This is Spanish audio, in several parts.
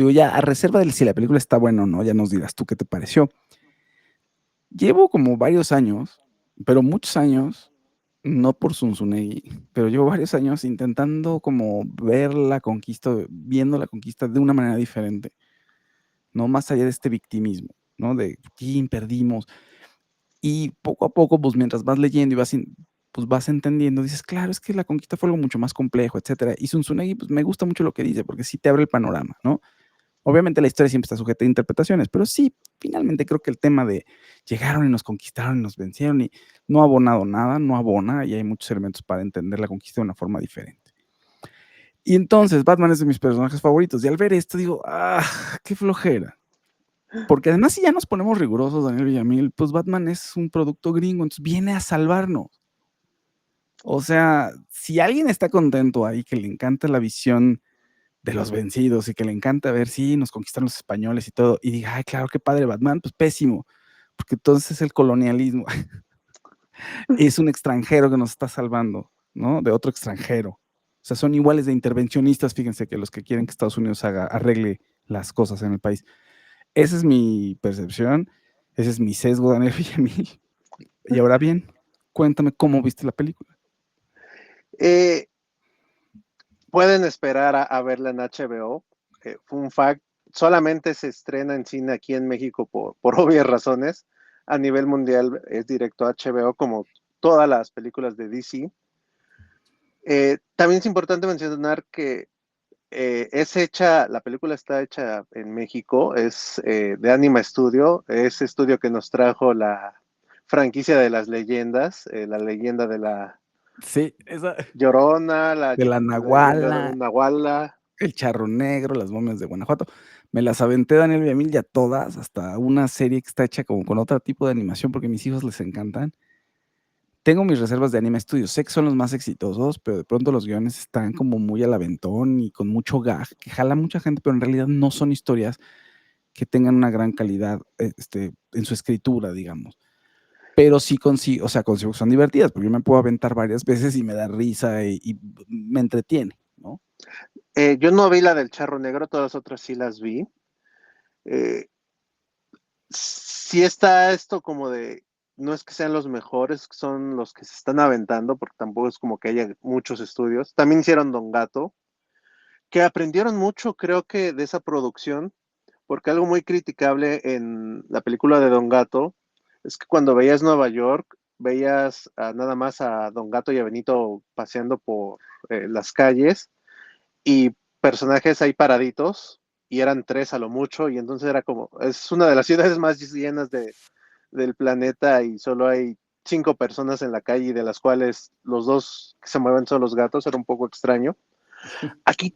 Digo, ya a reserva de si la película está buena o no, ya nos dirás tú qué te pareció. Llevo como varios años, pero muchos años, no por Zunzunegui, pero llevo varios años intentando como ver la conquista, viendo la conquista de una manera diferente, no más allá de este victimismo, ¿no? De, "Chin, perdimos". Y poco a poco, pues, mientras vas leyendo y pues, vas entendiendo, dices: "Claro, es que la conquista fue algo mucho más complejo", etcétera. Y Zunzunegui, pues, me gusta mucho lo que dice, porque sí te abre el panorama, ¿no? Obviamente, la historia siempre está sujeta a interpretaciones, pero sí, finalmente creo que el tema de llegaron y nos conquistaron y nos vencieron y no ha abonado nada, no abona, y hay muchos elementos para entender la conquista de una forma diferente. Y entonces, Batman es de mis personajes favoritos, y al ver esto digo: "Ah, qué flojera". Porque además, si ya nos ponemos rigurosos, Daniel Villamil, pues Batman es un producto gringo, entonces viene a salvarnos. O sea, si alguien está contento ahí, que le encanta la visión de los vencidos y que le encanta ver, sí, nos conquistaron los españoles y todo, y diga: "Ay, claro, qué padre Batman", pues pésimo, porque entonces es el colonialismo, es un extranjero que nos está salvando, ¿no? De otro extranjero. O sea, son iguales de intervencionistas, fíjense, que los que quieren que Estados Unidos arregle las cosas en el país. Esa es mi percepción, ese es mi sesgo, Daniel Villamil. Y ahora bien, cuéntame cómo viste la película. Eh, Pueden esperar a verla en HBO. Fun fact, solamente se estrena en cine aquí en México por obvias razones. A nivel mundial es directo a HBO como todas las películas de DC. También es importante mencionar que la película está hecha en México, es de Anima Studio, ese estudio que nos trajo la franquicia de las leyendas, la leyenda de la Sí, esa Llorona, de la la leyenda de Nahuala, Nahuala. El Charro Negro, Las Momias de Guanajuato. Me las aventé, Daniel Villamil, ya todas, hasta una serie que está hecha como con otro tipo de animación, porque a mis hijos les encantan. Tengo mis reservas de Anima Studios, sé que son los más exitosos, pero de pronto los guiones están como muy al aventón y con mucho gag, que jala mucha gente, pero en realidad no son historias que tengan una gran calidad, en su escritura, digamos. Pero sí consigo, o sea, consigo que son divertidas, porque yo me puedo aventar varias veces y me da risa y me entretiene, ¿no? Yo no vi la del Charro Negro, todas las otras sí las vi. Eh, sí está esto como de, no es que sean los mejores, son los que se están aventando, porque tampoco es como que haya muchos estudios. También hicieron Don Gato, que aprendieron mucho, creo que, de esa producción, porque algo muy criticable en la película de Don Gato es que cuando veías Nueva York, veías nada más a Don Gato y a Benito paseando por las calles y personajes ahí paraditos, y eran tres a lo mucho, y entonces era como, es una de las ciudades más llenas del planeta y solo hay 5 personas en la calle, de las cuales los dos que se mueven son los gatos, era un poco extraño. Aquí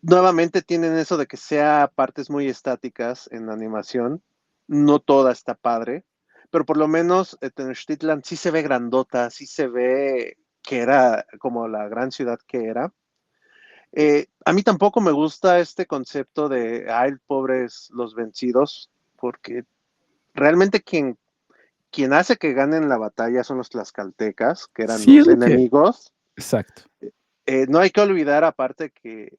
nuevamente tienen eso de que sea partes muy estáticas en la animación, no toda está padre, pero por lo menos Tenochtitlan sí se ve grandota, sí se ve que era como la gran ciudad que era. A mí tampoco me gusta este concepto de, ay, pobres los vencidos, porque realmente quien hace que ganen la batalla son los tlaxcaltecas, que eran Sí, es los lo que enemigos. exacto. No hay que olvidar aparte que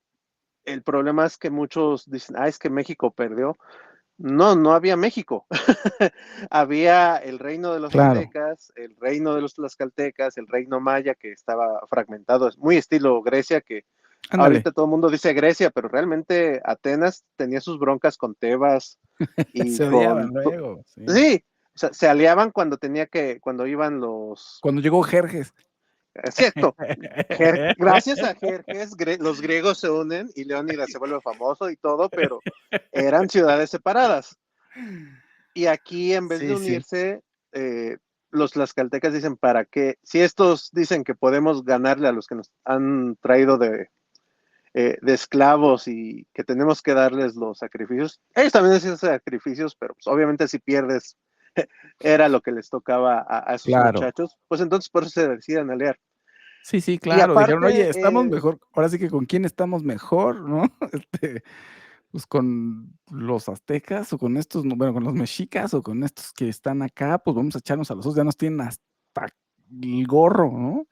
el problema es que muchos dicen, ah, es que México perdió. No, no había México. Había el reino de los Claro, aztecas, el reino de los tlaxcaltecas, el reino maya que estaba fragmentado, es muy estilo Grecia, que ándale. ahorita todo el mundo dice Grecia, pero realmente Atenas tenía sus broncas con Tebas y Se con... odiaban luego, sí. Sí, o sea, se aliaban cuando iban los... Cuando llegó Jerjes. Es cierto, gracias a Jerjes, los griegos se unen y Leónidas se vuelve famoso y todo, pero eran ciudades separadas. Y aquí, en vez de Sí, sí. unirse, los tlaxcaltecas dicen, ¿para qué? Si estos dicen que podemos ganarle a los que nos han traído de esclavos y que tenemos que darles los sacrificios, ellos también hacían sacrificios, pero pues, obviamente si pierdes, era lo que les tocaba a esos Claro. muchachos, pues entonces por eso se deciden aliar. Sí, sí, Y claro. Dijeron: "Oye, aparte, estamos mejor". Ahora sí que, ¿con quién estamos mejor, no? Pues, ¿con los aztecas o con estos? No, bueno, con los mexicas o con estos que están acá, pues, vamos a echarnos a los 2, ya nos tienen hasta el gorro, ¿no?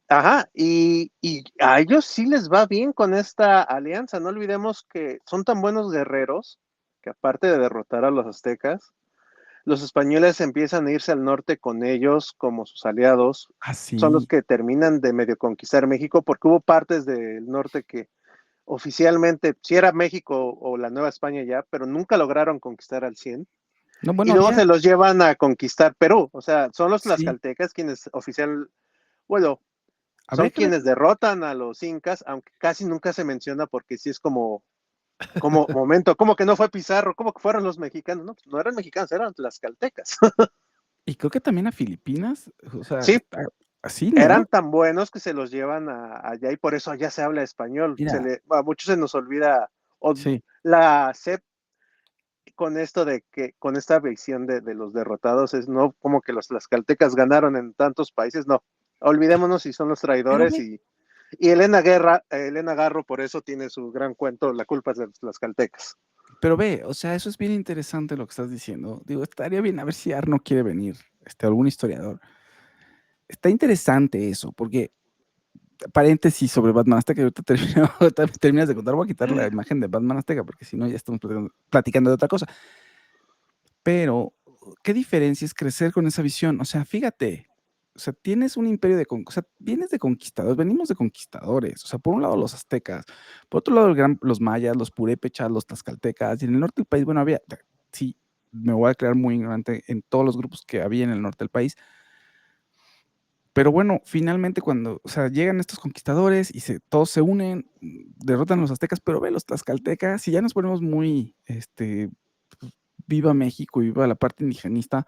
Ajá, y a ellos sí les va bien con esta alianza. No olvidemos que son tan buenos guerreros que aparte de derrotar a los aztecas, los españoles empiezan a irse al norte con ellos como sus aliados. Ah, Son los sí. que terminan de medio conquistar México porque hubo partes del norte que oficialmente sí era México o la Nueva España ya, pero nunca lograron conquistar al 100. No, Y bueno, luego había, se los llevan a conquistar Perú. O sea, son los sí, tlaxcaltecas quienes bueno, son habría que ver. quienes derrotan a los incas, aunque casi nunca se menciona porque sí es como momento, como que no fue Pizarro, como que fueron los mexicanos, no, no eran mexicanos, eran tlaxcaltecas. Y creo que también a Filipinas, o sea, Sí, está así, ¿no? eran tan buenos que se los llevan allá y por eso allá se habla español. Mira, A muchos se nos olvida o sí. la CEP con esto de que con esta visión de los derrotados es no como que los tlaxcaltecas ganaron en tantos países, no. Olvidémonos si son los Pero traidores ve, y Elena Garro por eso tiene su gran cuento, la culpa es de los tlaxcaltecas. pero ve, o sea, eso es bien interesante lo que estás diciendo. Digo, estaría bien a ver si Arno quiere venir, algún historiador. Está interesante eso, porque paréntesis sobre Batman Azteca, y ahorita ahorita terminas de contar, voy a quitar la imagen de Batman Azteca, porque si no ya estamos platicando de otra cosa. Pero, ¿qué diferencia es crecer con esa visión? O sea, fíjate, o sea, tienes un imperio o sea, vienes de conquistadores, venimos de conquistadores, o sea, por un lado los aztecas, por otro lado los mayas, los purépechas, los tlaxcaltecas, y en el norte del país, bueno, había, sí, me voy a crear muy ignorante en todos los grupos que había en el norte del país, pero bueno, finalmente cuando, o sea, llegan estos conquistadores y todos se unen, derrotan a los aztecas, pero ve los tlaxcaltecas, y ya nos ponemos muy, pues, viva México y viva la parte indigenista,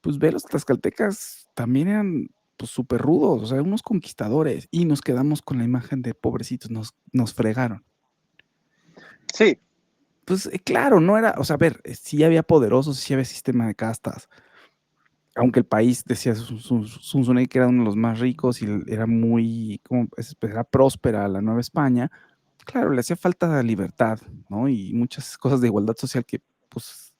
pues ve los tlaxcaltecas también eran pues súper rudos, o sea, unos conquistadores, y nos quedamos con la imagen de pobrecitos, nos fregaron. Sí, Pues claro, no era, o sea, a ver, sí había poderosos, sí había sistema de castas, aunque el país decía Zunzunegui que era uno de los más ricos y era muy, como, era próspera la Nueva España, claro, le hacía falta libertad, ¿no? Y muchas cosas de igualdad social que, pues,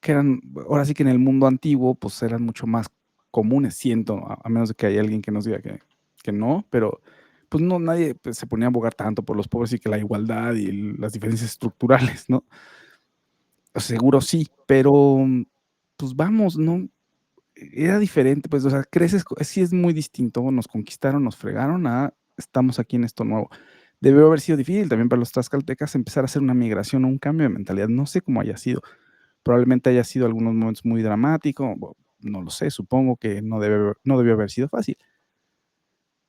que eran, ahora sí que en el mundo antiguo, pues eran mucho más comunes, siento, a menos de que haya alguien que nos diga que no, pero pues no, nadie pues, se ponía a abogar tanto por los pobres y que la igualdad y las diferencias estructurales, ¿no? Seguro sí, pero pues vamos, ¿no? Era diferente, pues, o sea, creces, sí es muy distinto, nos conquistaron, nos fregaron, estamos aquí en esto nuevo. Debió haber sido difícil también para los tlaxcaltecas empezar a hacer una migración o un cambio de mentalidad, no sé cómo haya sido, probablemente haya sido algunos momentos muy dramáticos, no lo sé, supongo que no debió haber sido fácil,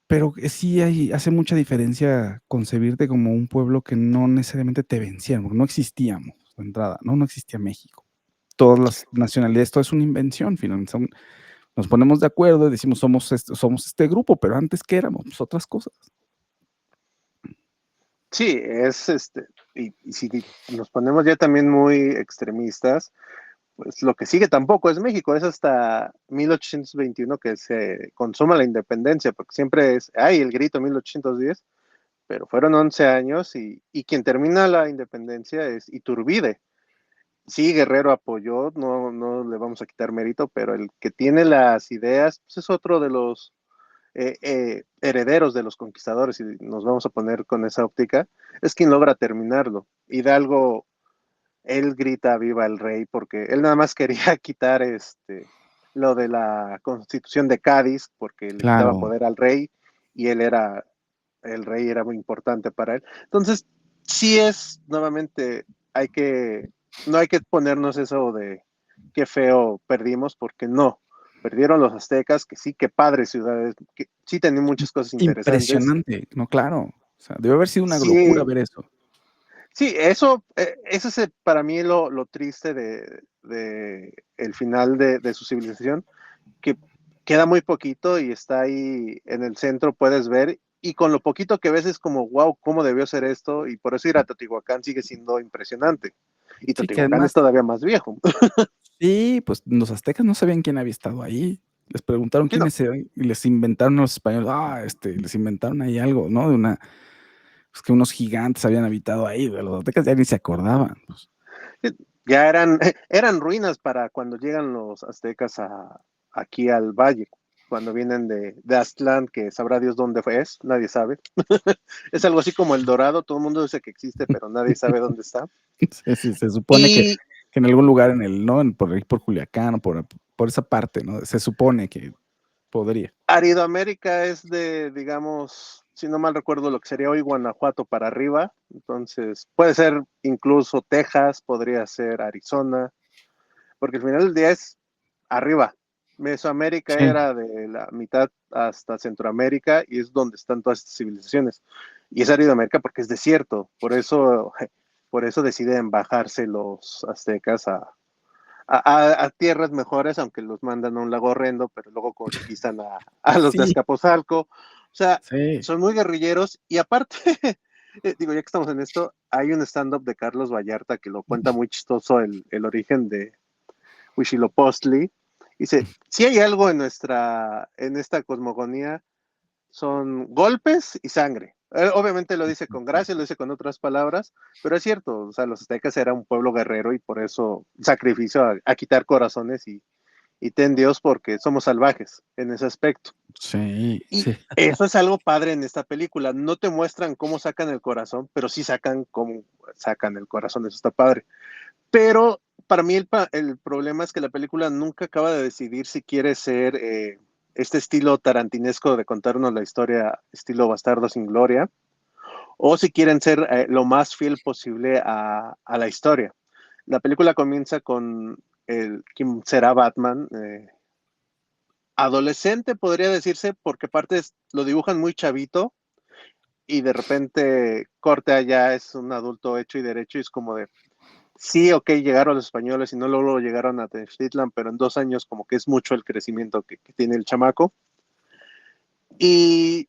pero sí hace mucha diferencia concebirte como un pueblo que no necesariamente te vencieron, porque no existíamos de entrada, ¿no? No existía México. Todas las nacionalidades, todo es una invención, finalmente. Nos ponemos de acuerdo y decimos somos este grupo, pero antes, ¿qué éramos? Pues otras cosas. sí, y si nos ponemos ya también muy extremistas, pues lo que sigue tampoco es México, es hasta 1821 que se consuma la independencia, porque siempre hay el grito 1810, pero fueron 11 años y quien termina la independencia es Iturbide. Sí, Guerrero apoyó, no, no le vamos a quitar mérito, pero el que tiene las ideas pues es otro de los herederos de los conquistadores, y nos vamos a poner con esa óptica, es quien logra terminarlo. Hidalgo, él grita viva el rey porque él nada más quería quitar lo de la constitución de Cádiz porque le quitaba Claro, poder al rey y el rey era muy importante para él. Entonces, sí es, nuevamente, no hay que ponernos eso de qué feo perdimos, porque no, perdieron los aztecas, que sí, que padres ciudades, que sí tenían muchas cosas interesantes. impresionante, no, claro. O sea, debe haber sido una locura Sí, ver eso. sí, eso es para mí lo triste de el final de su civilización, que queda muy poquito y está ahí en el centro, puedes ver, y con lo poquito que ves es como, wow, ¿cómo debió ser esto? Y por eso ir a Teotihuacán sigue siendo impresionante. Y Sí, que Teotihuacán es además, todavía más viejo. sí, pues los aztecas no sabían quién había estado ahí. Les preguntaron Sí, no, quiénes eran y les inventaron a los españoles, les inventaron ahí algo, ¿no? Pues que unos gigantes habían habitado ahí, de los aztecas ya ni se acordaban, pues. ya eran ruinas para cuando llegan los aztecas aquí al valle. cuando vienen de Aztlán, que sabrá Dios dónde es, nadie sabe. Es algo así como el Dorado, todo el mundo dice que existe, pero nadie sabe dónde está. Sí, se supone Y que en algún lugar en el, ¿no? Por ahí por Culiacán o por esa parte, ¿no? Se supone que podría. Aridoamérica es de, digamos, si no mal recuerdo, lo que sería hoy Guanajuato para arriba. Entonces, puede ser incluso Texas, podría ser Arizona, porque al final del día es arriba. Mesoamérica Sí, era de la mitad hasta Centroamérica y es donde están todas estas civilizaciones. Y es Aridoamérica porque es desierto, por eso deciden bajarse los aztecas a tierras mejores, aunque los mandan a un lago horrendo, pero luego conquistan a los de sí, Azcapotzalco. O sea, sí. son muy guerrilleros y aparte, digo, ya que estamos en esto, hay un stand-up de Carlos Vallarta que lo cuenta muy chistoso el origen de Huitzilopochtli. Dice, si hay algo en esta cosmogonía, son golpes y sangre. Obviamente lo dice con gracia, lo dice con otras palabras, pero es cierto, o sea, los aztecas eran un pueblo guerrero y por eso sacrificio a quitar corazones y ten Dios porque somos salvajes en ese aspecto. Sí, Y sí. eso es algo padre en esta película. No te muestran cómo sacan el corazón, pero sí sacan cómo sacan el corazón. Eso está padre. Pero para mí el problema es que la película nunca acaba de decidir si quiere ser este estilo tarantinesco de contarnos la historia, estilo Bastardo sin Gloria, o si quieren ser lo más fiel posible a la historia. La película comienza con quién será Batman, adolescente podría decirse, porque aparte lo dibujan muy chavito y de repente corte allá es un adulto hecho y derecho y es como de, sí, ok, llegaron los españoles y no luego llegaron a Tenochtitlan, pero en 2 años como que es mucho el crecimiento que tiene el chamaco. Y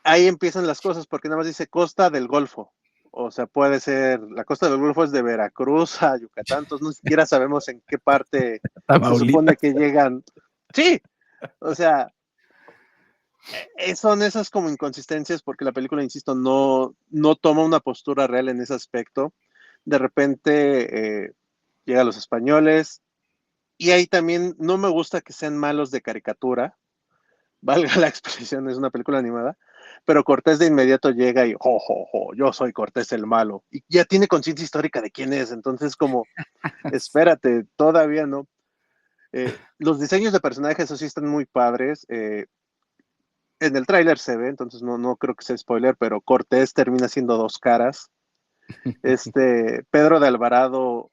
ahí empiezan las cosas, porque nada más dice Costa del Golfo. O sea, puede ser, la costa del Golfo es de Veracruz a Yucatán, entonces no siquiera sabemos en qué parte se supone Tamaulipas. que llegan. Sí, o sea, son esas como inconsistencias porque la película, insisto, no toma una postura real en ese aspecto. De repente llegan los españoles, y ahí también no me gusta que sean malos de caricatura, valga la expresión, es una película animada, pero Cortés de inmediato llega y, yo soy Cortés el malo, y ya tiene conciencia histórica de quién es, entonces como, espérate, todavía no. Los diseños de personajes, eso sí, están muy padres. En el tráiler se ve, entonces no creo que sea spoiler, pero Cortés termina siendo dos caras. Pedro de Alvarado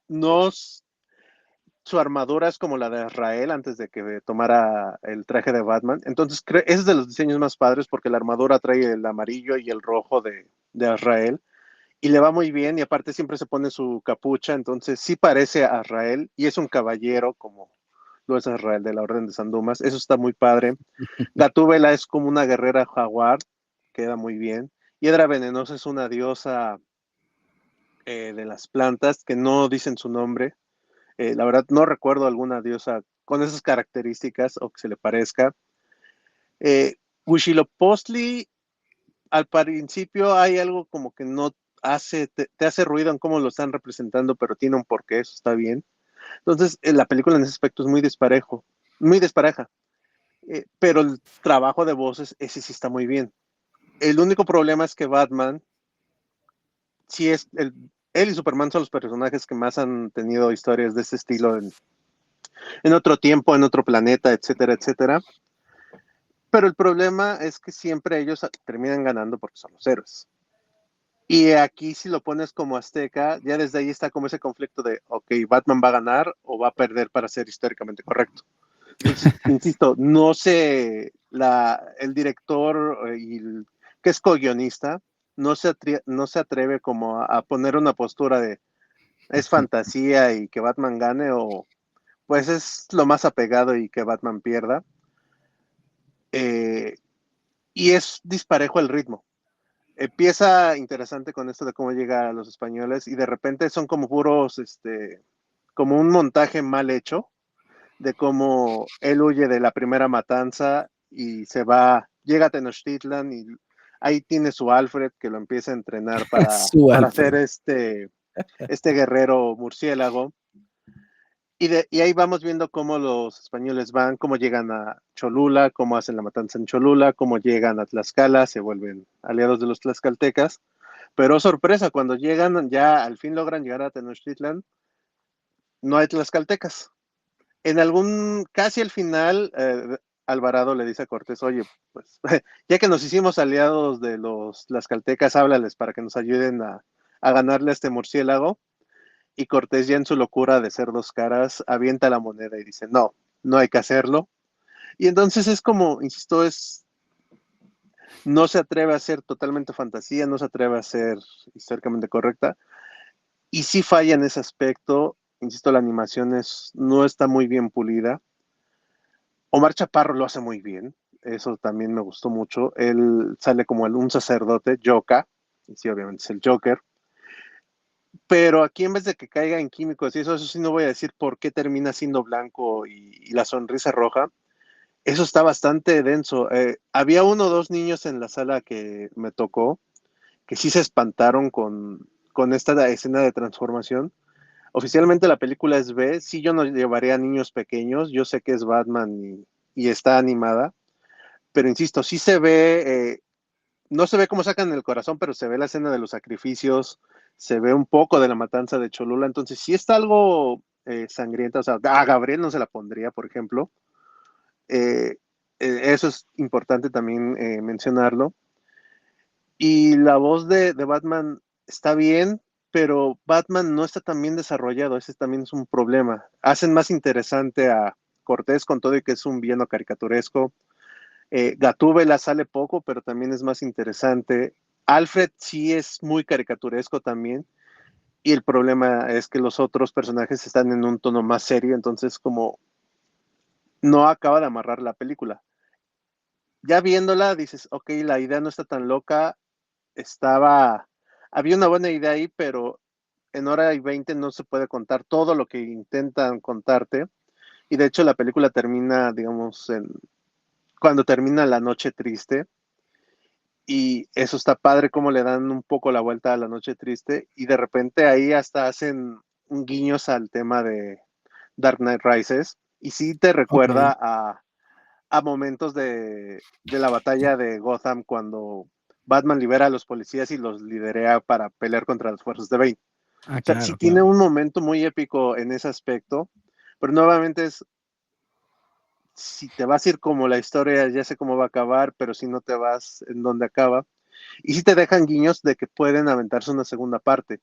no su armadura es como la de Israel antes de que tomara el traje de Batman. Entonces, es de los diseños más padres porque la armadura trae el amarillo y el rojo de Israel y le va muy bien y aparte siempre se pone su capucha, entonces sí parece a Israel y es un caballero como lo es Israel de la Orden de San Dumas. Eso está muy padre. Gatúbela es como una guerrera jaguar, queda muy bien. Hiedra Venenosa es una diosa de las plantas que no dicen su nombre. La verdad no recuerdo alguna diosa con esas características o que se le parezca. Huitzilopochtli, al principio hay algo como que no te hace ruido en cómo lo están representando, pero tiene un porqué, eso está bien. Entonces, la película en ese aspecto es muy disparejo, muy despareja, pero el trabajo de voces, ese sí está muy bien. El único problema es que Batman, sí es, él y Superman son los personajes que más han tenido historias de ese estilo en otro tiempo, en otro planeta, etcétera, etcétera. Pero el problema es que siempre ellos terminan ganando porque son los héroes. Y aquí si lo pones como azteca, ya desde ahí está como ese conflicto de, ok, Batman va a ganar o va a perder para ser históricamente correcto. Entonces, insisto, no sé, el director que es co-guionista, no se atreve como a poner una postura de es fantasía y que Batman gane o pues es lo más apegado y que Batman pierda. Eh, y es disparejo el ritmo. Empieza interesante con esto de cómo llega a los españoles y de repente son como puros, como un montaje mal hecho de cómo él huye de la primera matanza y se va, llega a Tenochtitlan y ahí tiene su Alfred que lo empieza a entrenar Su para hacer Alfred. este guerrero murciélago. Y ahí vamos viendo cómo los españoles van, cómo llegan a Cholula, cómo hacen la matanza en Cholula, cómo llegan a Tlaxcala, se vuelven aliados de los tlaxcaltecas. Pero sorpresa, cuando llegan, ya al fin logran llegar a Tenochtitlan, no hay tlaxcaltecas. En algún, casi al final, Alvarado le dice a Cortés, oye, pues ya que nos hicimos aliados de los tlaxcaltecas, háblales para que nos ayuden a ganarle a este murciélago. Y Cortés ya en su locura de ser dos caras, avienta la moneda y dice, no, no hay que hacerlo. Y entonces es como, insisto, no se atreve a ser totalmente fantasía, no se atreve a ser históricamente correcta, y sí falla en ese aspecto. Insisto, la animación no está muy bien pulida. Omar Chaparro lo hace muy bien, eso también me gustó mucho. Él sale como un sacerdote, Joka, y sí, obviamente es el Joker, pero aquí en vez de que caiga en químicos y eso sí no voy a decir por qué termina siendo blanco y la sonrisa roja. Eso está bastante denso. Había uno o dos niños en la sala que me tocó que sí se espantaron con esta escena de transformación. Oficialmente la película es B, sí yo no llevaría a niños pequeños, yo sé que es Batman y está animada, pero insisto, sí se ve, no se ve cómo sacan el corazón, pero se ve la escena de los sacrificios, se ve un poco de la matanza de Cholula, entonces sí está algo sangrienta, o sea, a Gabriel no se la pondría, por ejemplo. Eh, Eso es importante también mencionarlo. Y la voz de Batman está bien, pero Batman no está tan bien desarrollado, ese también es un problema. Hacen más interesante a Cortés con todo y que es un villano caricaturesco. Gatúbela sale poco, pero también es más interesante. Alfred sí es muy caricaturesco también, y el problema es que los otros personajes están en un tono más serio, entonces como no acaba de amarrar la película. Ya viéndola dices, ok, la idea no está tan loca, estaba, había una buena idea ahí, pero en hora y 20 no se puede contar todo lo que intentan contarte. Y de hecho la película termina, digamos, cuando termina la noche triste. Y eso está padre como le dan un poco la vuelta a la noche triste. Y de repente ahí hasta hacen un guiños al tema de Dark Knight Rises. Y sí te Ok. recuerda a momentos de la batalla de Gotham cuando Batman libera a los policías y los lidera para pelear contra las fuerzas de Bane. Ah, O sea, sí claro, tiene claro. un momento muy épico en ese aspecto, pero nuevamente es, si te vas a ir como la historia, ya sé cómo va a acabar, pero si no te vas en donde acaba. Y si te dejan guiños de que pueden aventarse una segunda parte.